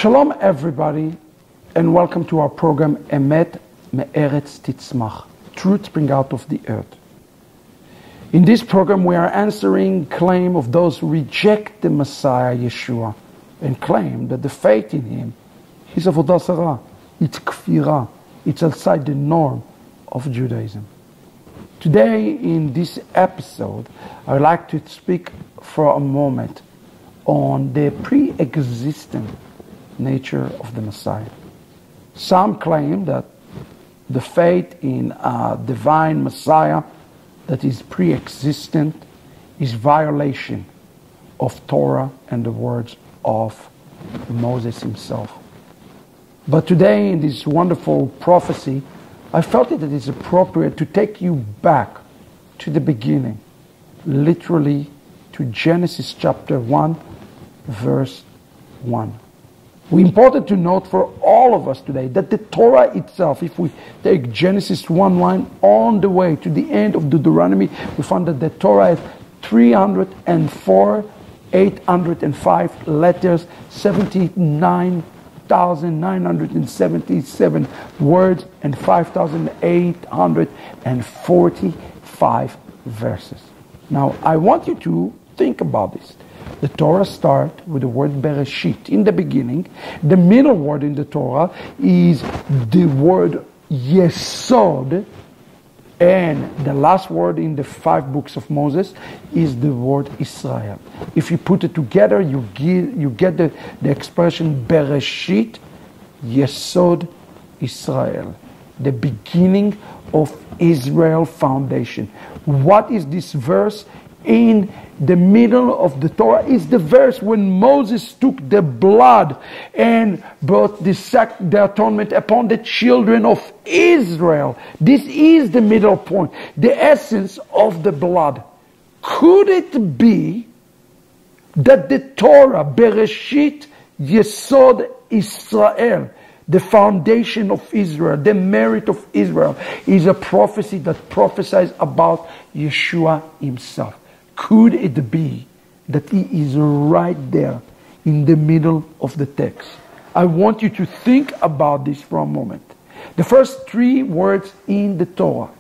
Shalom everybody, and welcome to our program Emet titzmaj, truth spring out of the earth. In this program we are answering claim of those who reject the Messiah Yeshua and claim that the faith in him is avodah zarah, it's kfira, it's outside the norm of Judaism. Today in this episode I would like to speak for a moment on the pre-existent nature of the Messiah. Some claim that the faith in a divine Messiah that is pre-existent is violation of Torah and the words of Moses himself. But today in this wonderful prophecy, I felt it is appropriate to take you back to the beginning, literally to Genesis chapter 1, verse 1. We important to note for all of us today that the Torah itself, if we take Genesis 1 line on the way to the end of Deuteronomy, we find that the Torah has 304,805 letters, 79,977 words, and 5,845 verses. Now, I want you to think about this. The Torah starts with the word Bereshit, in the beginning. The middle word in the Torah is the word Yesod, and the last word in the 5 books of Moses is the word Israel. If you put it together, you get the expression Bereshit, Yesod, Israel, the beginning of Israel foundation. What is this verse? In the middle of the Torah is the verse when Moses took the blood and brought the atonement upon the children of Israel. This is the middle point, the essence of the blood. Could it be that the Torah, Bereshit, Yesod, Israel, the foundation of Israel, the merit of Israel, is a prophecy that prophesies about Yeshua himself? Could it be that he is right there in the middle of the text? I want you to think about this for a moment. The first 3 words in the Torah,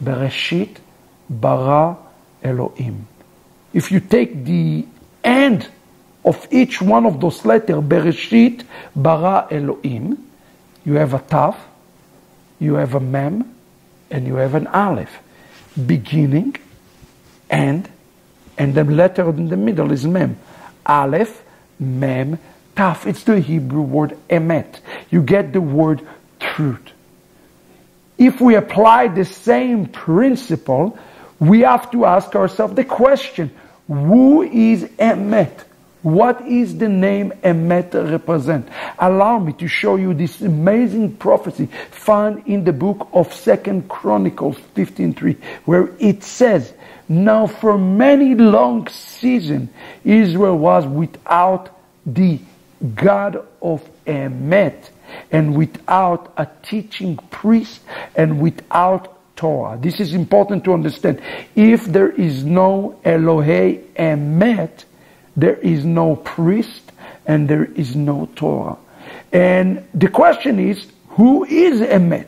Bereshit bara Elohim. If you take the end of each one of those letters, Bereshit bara Elohim, you have a Tav, you have a Mem, and you have an Aleph. Beginning, and the letter in the middle is Mem. Aleph, Mem, Taf. It's the Hebrew word Emet. You get the word truth. If we apply the same principle, we have to ask ourselves the question, who is Emet? What is the name Emet represent? Allow me to show you this amazing prophecy found in the book of 2 Chronicles 15:3, where it says, "Now for many long seasons Israel was without the God of Emet, and without a teaching priest, and without Torah." This is important to understand. If there is no Elohei Emet, there is no priest and there is no Torah. And the question is, who is Emet?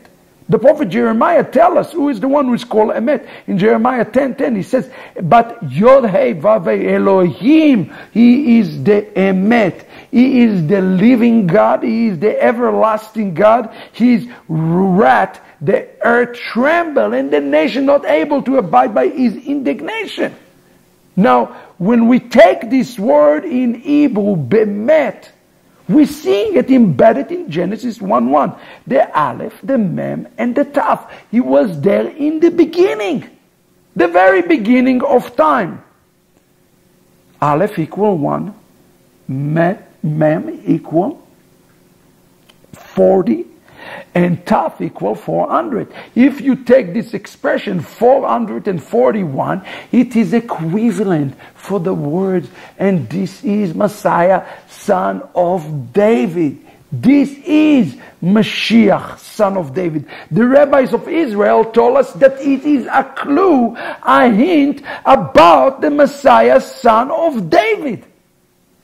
The prophet Jeremiah tells us who is the one who is called Emet. In Jeremiah 10:10 he says, "But Yod-Heh Vav-Heh Elohim, he is the Emet. He is the living God. He is the everlasting God. His wrath, the earth tremble, and the nation not able to abide by his indignation." Now, when we take this word in Hebrew, Bemet, we see it embedded in Genesis 1:1. The Aleph, the Mem, and the Taf. He was there in the beginning. The very beginning of time. Aleph equal 1. Mem equal 40. And Taf equal 400. If you take this expression 441, it is equivalent for the words, "And this is Messiah, son of David." This is Mashiach, son of David. The rabbis of Israel told us that it is a clue, a hint about the Messiah, son of David.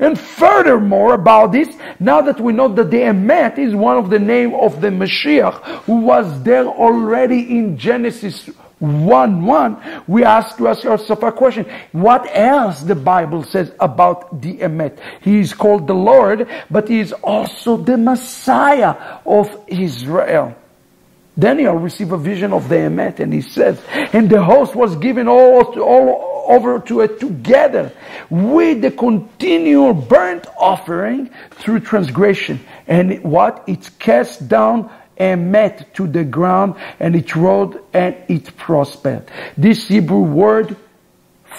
And furthermore about this, now that we know that the Emet is one of the name of the Mashiach who was there already in Genesis 1:1, we have to ask ourselves a question. What else the Bible says about the Emet? He is called the Lord, but he is also the Messiah of Israel. Daniel received a vision of the Emet, and he says, and the host was given all over to it together with the continual burnt offering through transgression. And what? It cast down Emet to the ground, and it rode and it prospered. This Hebrew word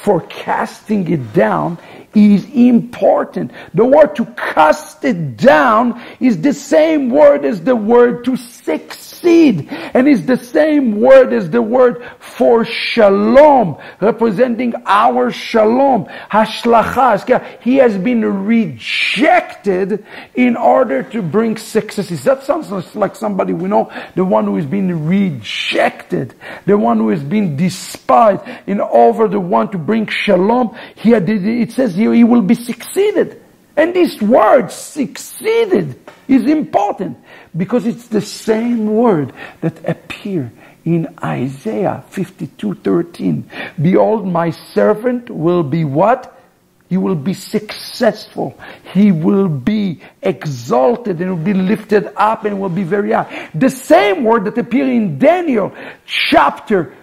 for casting it down is important. The word to cast it down is the same word as the word to succeed, and is the same word as the word for shalom, representing our shalom. Hashlacha. He has been rejected in order to bring successes. That sounds like somebody we know, the one who has been rejected, the one who has been despised, in order the one to bring shalom. Here it says here, he will be succeeded. And this word succeeded is important because it's the same word that appears in Isaiah 52:13. Behold, my servant will be what? He will be successful. He will be exalted and will be lifted up and will be very high. The same word that appears in Daniel chapter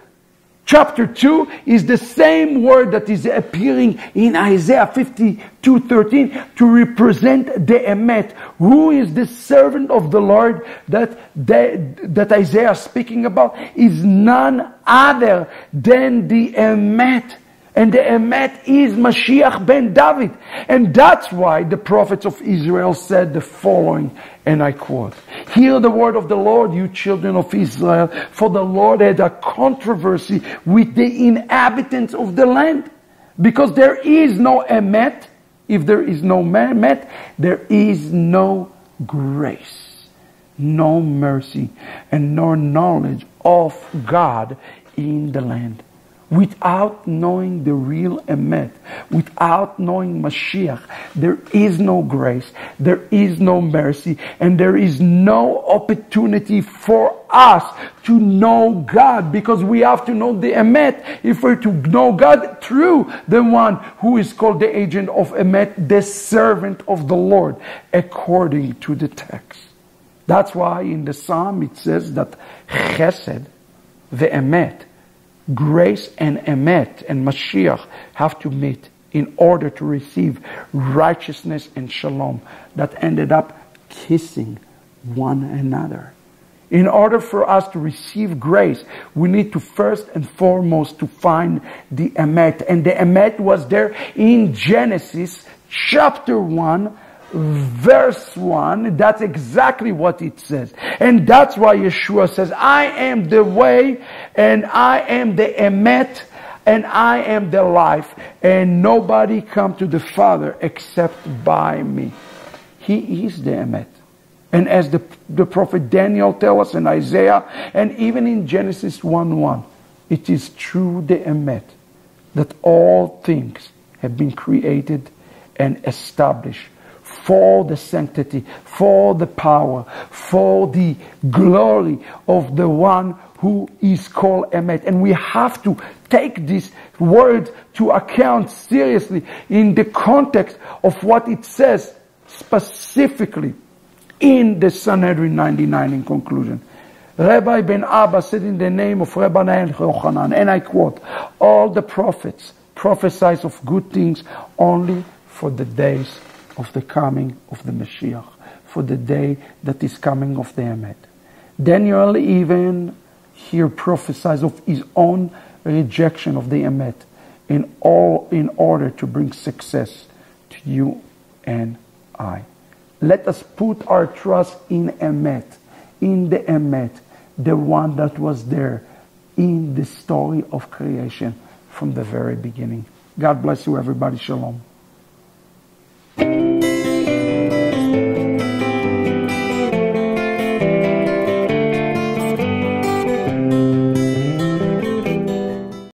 2 is the same word that is appearing in Isaiah 52:13 to represent the Emet. Who is the servant of the Lord that Isaiah is speaking about? Is none other than the Emet. And the Emet is Mashiach ben David. And that's why the prophets of Israel said the following, and I quote, "Hear the word of the Lord, you children of Israel, for the Lord had a controversy with the inhabitants of the land." Because there is no Emet. If there is no Emet, there is no grace, no mercy, and no knowledge of God in the land. Without knowing the real Emet, without knowing Mashiach, there is no grace, there is no mercy, and there is no opportunity for us to know God, because we have to know the Emet if we're to know God through the one who is called the agent of Emet, the servant of the Lord, according to the text. That's why in the Psalm it says that Chesed, the Emet, grace and Emet and Mashiach have to meet in order to receive righteousness and shalom that ended up kissing one another. In order for us to receive grace, we need to first and foremost to find the Emet. And the Emet was there in Genesis chapter 1, verse 1. That's exactly what it says. And that's why Yeshua says, I am the way, and I am the Emet, and I am the life, and nobody come to the Father except by me. He is the Emet. And as the prophet Daniel tells us in Isaiah, and even in Genesis 1:1, it is through the Emet that all things have been created and established for the sanctity, for the power, for the glory of the one who is called Emet. And we have to take this word to account seriously in the context of what it says specifically in the Sanhedrin 99 in conclusion. Rabbi Ben Abba said in the name of Rabbi Yochanan, and I quote, all the prophets prophesied of good things only for the days of the coming of the Mashiach, for the day that is coming of the Emet. Daniel even here prophesies of his own rejection of the Emet in order to bring success to you and I. Let us put our trust in Emet, in the Emet, the one that was there in the story of creation from the very beginning. God bless you, everybody. Shalom.